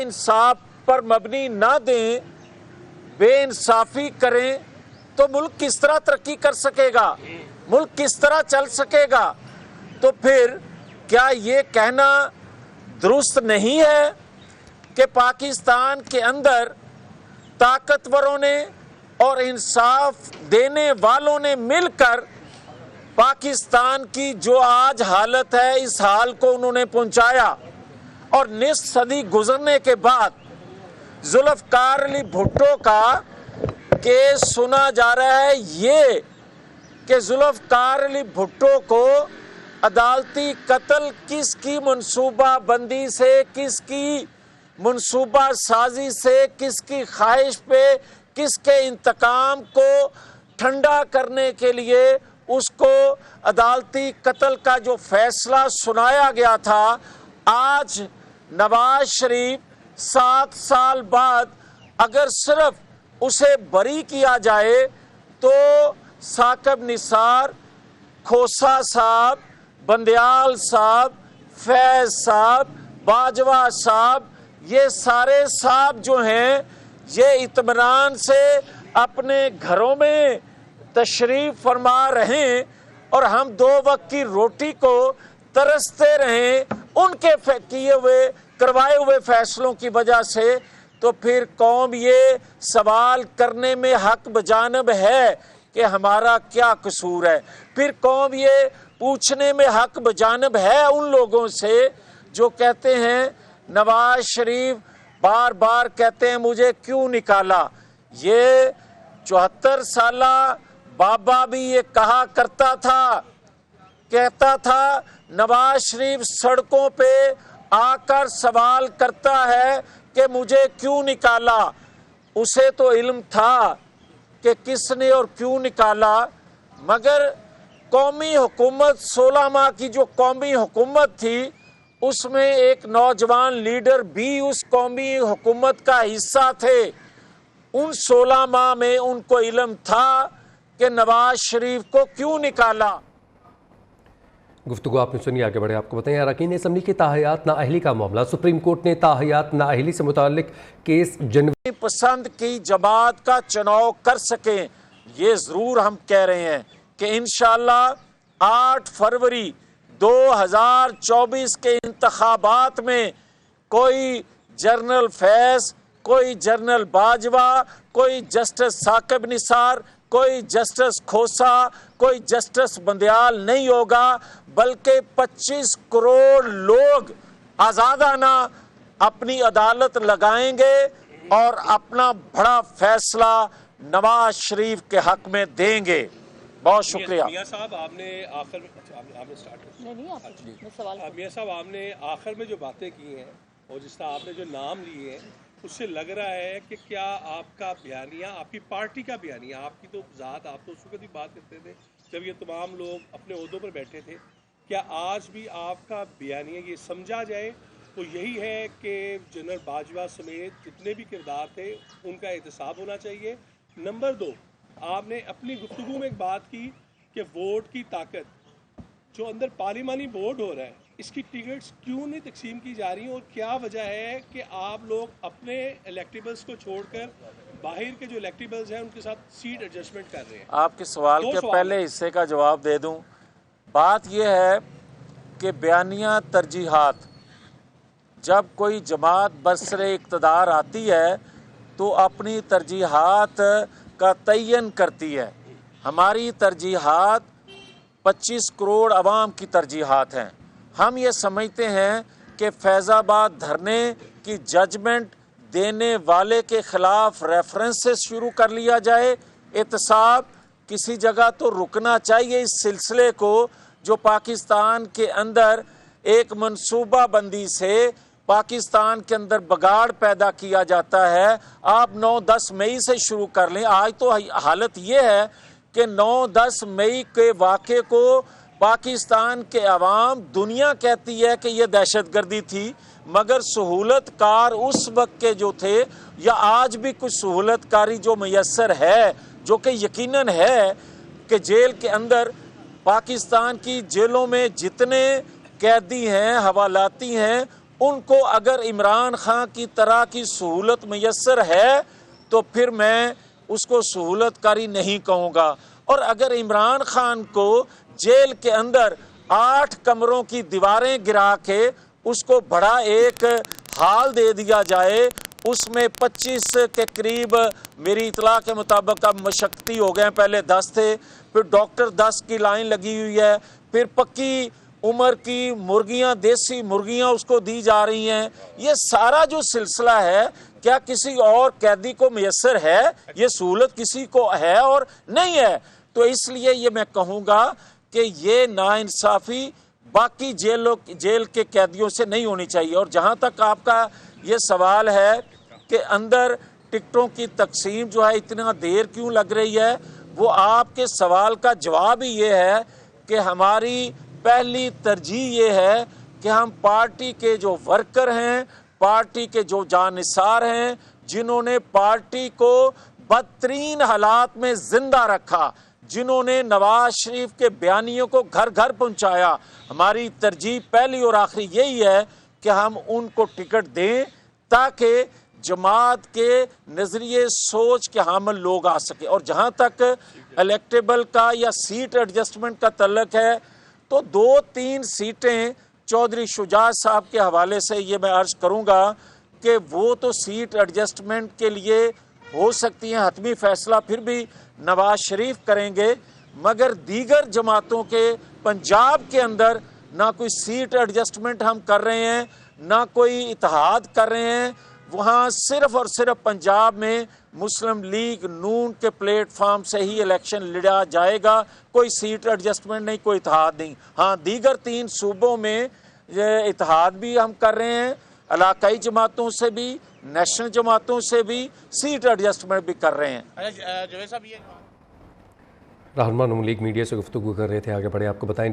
इंसाफ पर मबनी ना दें, बेइंसाफी करें, तो मुल्क किस तरह तरक्की कर सकेगा, मुल्क किस तरह चल सकेगा। तो फिर क्या ये कहना दुरुस्त नहीं है कि पाकिस्तान के अंदर ताकतवरों ने और इंसाफ देने वालों ने मिलकर पाकिस्तान की जो आज हालत है, इस हाल को उन्होंने पहुंचाया। और निस्फ सदी गुजरने के बाद जुल्फ़िकार अली भुट्टो का केस सुना जा रहा है ये कि जुल्फ़िकार अली भुट्टो को अदालती कत्ल किसकी मनसूबा बंदी से, किसकी मनसूबा साजी से, किसकी ख्वाहिश पे, किसके इंतकाम को ठंडा करने के लिए उसको अदालती कत्ल का जो फैसला सुनाया गया था, आज नवाज शरीफ 7 साल बाद अगर सिर्फ उसे बरी किया जाए तो साकिब निसार, खोसा साहब, बंदयाल साहब, फैज साहब, बाजवा साहब, ये सारे साहब जो हैं ये इत्मीनान से अपने घरों में तशरीफ फरमा रहें और हम 2 वक्त की रोटी को तरसते रहें उनके किए हुए करवाए हुए फैसलों की वजह से, तो फिर कौम ये सवाल करने में हक बजानब है कि हमारा क्या कसूर है। फिर कौम ये पूछने में हक बजानब है उन लोगों से जो कहते हैं नवाज शरीफ बार बार कहते हैं मुझे क्यों निकाला। ये 74 साला बाबा भी ये कहा करता था, कहता था नवाज शरीफ सड़कों पे आकर सवाल करता है कि मुझे क्यों निकाला। उसे तो इल्म था कि किसने और क्यों निकाला, मगर कौमी हुकूमत 16 माह की जो कौमी हुकूमत थी उसमें एक नौजवान लीडर भी उस कौमी हुकूमत का हिस्सा थे। उन 16 माह में उनको इल्म था कि नवाज शरीफ को क्यों निकाला। गुफ्तगू आपने सुनी, आगे बढ़े आपको बताएं। अरकान असम्बली के ताहयात नाअहली का मामला, सुप्रीम कोर्ट ने ताहयात नाअहली से मुताल्लिक केस जनवरी पसंद की जमात का चुनाव कर सकें, ये ज़रूर हम कह रहे हैं कि इंशाअल्लाह 8 फरवरी 2024 के इंतखाबात में कोई जनरल फैज़, कोई जनरल बाजवा, कोई जस्टिस साकिब निसार, कोई जस्टिस खोसा, कोई जस्टिस बंदयाल नहीं होगा, बल्कि 25 करोड़ लोग आज़ादाना अपनी अदालत लगाएंगे और अपना बड़ा फैसला नवाज शरीफ के हक में देंगे। बहुत शुक्रिया। मियां साहब आपने आखिर में आपने स्टार्ट मियां साहब आपने आखिर में जो बातें की हैं और जिस तरह आपने जो नाम लिए हैं उससे लग रहा है कि क्या आपका बयानिया, आपकी पार्टी का बयानिया, आपकी तो ज़ात, आप तो उस वक्त ही बात करते थे जब ये तमाम लोग अपने ओहदों पर बैठे थे, क्या आज भी आपका बयानिया ये समझा जाए तो यही है कि जनरल बाजवा समेत जितने भी किरदार थे उनका एहतसाब होना चाहिए। नंबर 2, आपने अपनी गुफ्तगू में एक बात की कि वोट की ताकत, जो अंदर पार्लिमानी वोट हो रहा है, इसकी टिकट्स क्यों नहीं तकसीम की जा रही और क्या वजह है कि आप लोग अपने इलेक्टेबल्स को छोड़कर बाहर के जो इलेक्टेबल्स हैं उनके साथ सीट एडजस्टमेंट कर रहे हैं। आपके सवाल के पहले हिस्से का जवाब दे दूं। बात यह है कि बयानिया तरजीहात, जब कोई जमात बरसरे इक़्तिदार आती है तो अपनी तरजीहात का तयन करती है। हमारी तरजीहात 25 करोड़ अवाम की तरजीहात हैं। हम ये समझते हैं कि फैज़ाबाद धरने की जजमेंट देने वाले के ख़िलाफ़ रेफरेंस से शुरू कर लिया जाए। एहतसाब किसी जगह तो रुकना चाहिए इस सिलसिले को जो पाकिस्तान के अंदर एक मनसूबा बंदी से पाकिस्तान के अंदर बगाड़ पैदा किया जाता है। आप 9-10 मई से शुरू कर लें। आज तो हालत ये है कि 9-10 मई के वाक़े को पाकिस्तान के अवाम, दुनिया कहती है कि यह दहशतगर्दी थी, मगर सहूलतकार उस वक्त के जो थे या आज भी कुछ सहूलतकारी जो मैसर है, जो कि यकीनन है कि जेल के अंदर पाकिस्तान की जेलों में जितने कैदी हैं, हवालाती हैं, उनको अगर इमरान खान की तरह की सहूलत मैसर है तो फिर मैं उसको सहूलतकारी नहीं कहूँगा। और अगर इमरान खान को जेल के अंदर 8 कमरों की दीवारें गिरा के उसको बड़ा एक हाल दे दिया जाए, उसमें 25 के करीब मेरी इतला के मुताबिक अब मशक्ती हो गए, पहले 10 थे, फिर डॉक्टर 10 की लाइन लगी हुई है, फिर पक्की उम्र की मुर्गियां, देसी मुर्गियां उसको दी जा रही हैं। ये सारा जो सिलसिला है क्या किसी और कैदी को मैसर है? ये सहूलत किसी को है और नहीं है। तो इसलिए ये मैं कहूँगा कि ये नाइंसाफ़ी बाकी जेल के कैदियों से नहीं होनी चाहिए। और जहाँ तक आपका ये सवाल है कि अंदर टिकटों की तकसीम जो है इतना देर क्यों लग रही है, वो आपके सवाल का जवाब ही ये है कि हमारी पहली तरजीह ये है कि हम पार्टी के जो वर्कर हैं, पार्टी के जो जानिसार हैं, जिन्होंने पार्टी को बदतरीन हालात में जिंदा रखा, जिन्होंने नवाज शरीफ के बयानियों को घर घर पहुंचाया, हमारी तरजीह पहली और आखिरी यही है कि हम उनको टिकट दें ताकि जमात के नज़रिए सोच के हामिल लोग आ सके। और जहां तक इलेक्टेबल का या सीट एडजस्टमेंट का तल्लक है तो 2-3 सीटें चौधरी शुजात साहब के हवाले से ये मैं अर्ज करूंगा कि वो तो सीट एडजस्टमेंट के लिए हो सकती हैं, हतमी फैसला फिर भी नवाज शरीफ करेंगे, मगर दीगर जमातों के पंजाब के अंदर ना कोई सीट एडजस्टमेंट हम कर रहे हैं, ना कोई इत्तेहाद कर रहे हैं। वहाँ सिर्फ और सिर्फ पंजाब में मुस्लिम लीग नून के प्लेटफार्म से ही इलेक्शन लड़ा जाएगा, कोई सीट एडजस्टमेंट नहीं, कोई इत्तेहाद नहीं। हाँ, दीगर 3 सूबों में इत्तेहाद भी हम कर रहे हैं, इलाकाई जमातों से भी, नेशनल जमातों से भी सीट एडजस्टमेंट भी कर रहे हैं। रहमान लीग मीडिया से गुफ्तगू कर रहे थे। आगे बढ़े आपको बताएं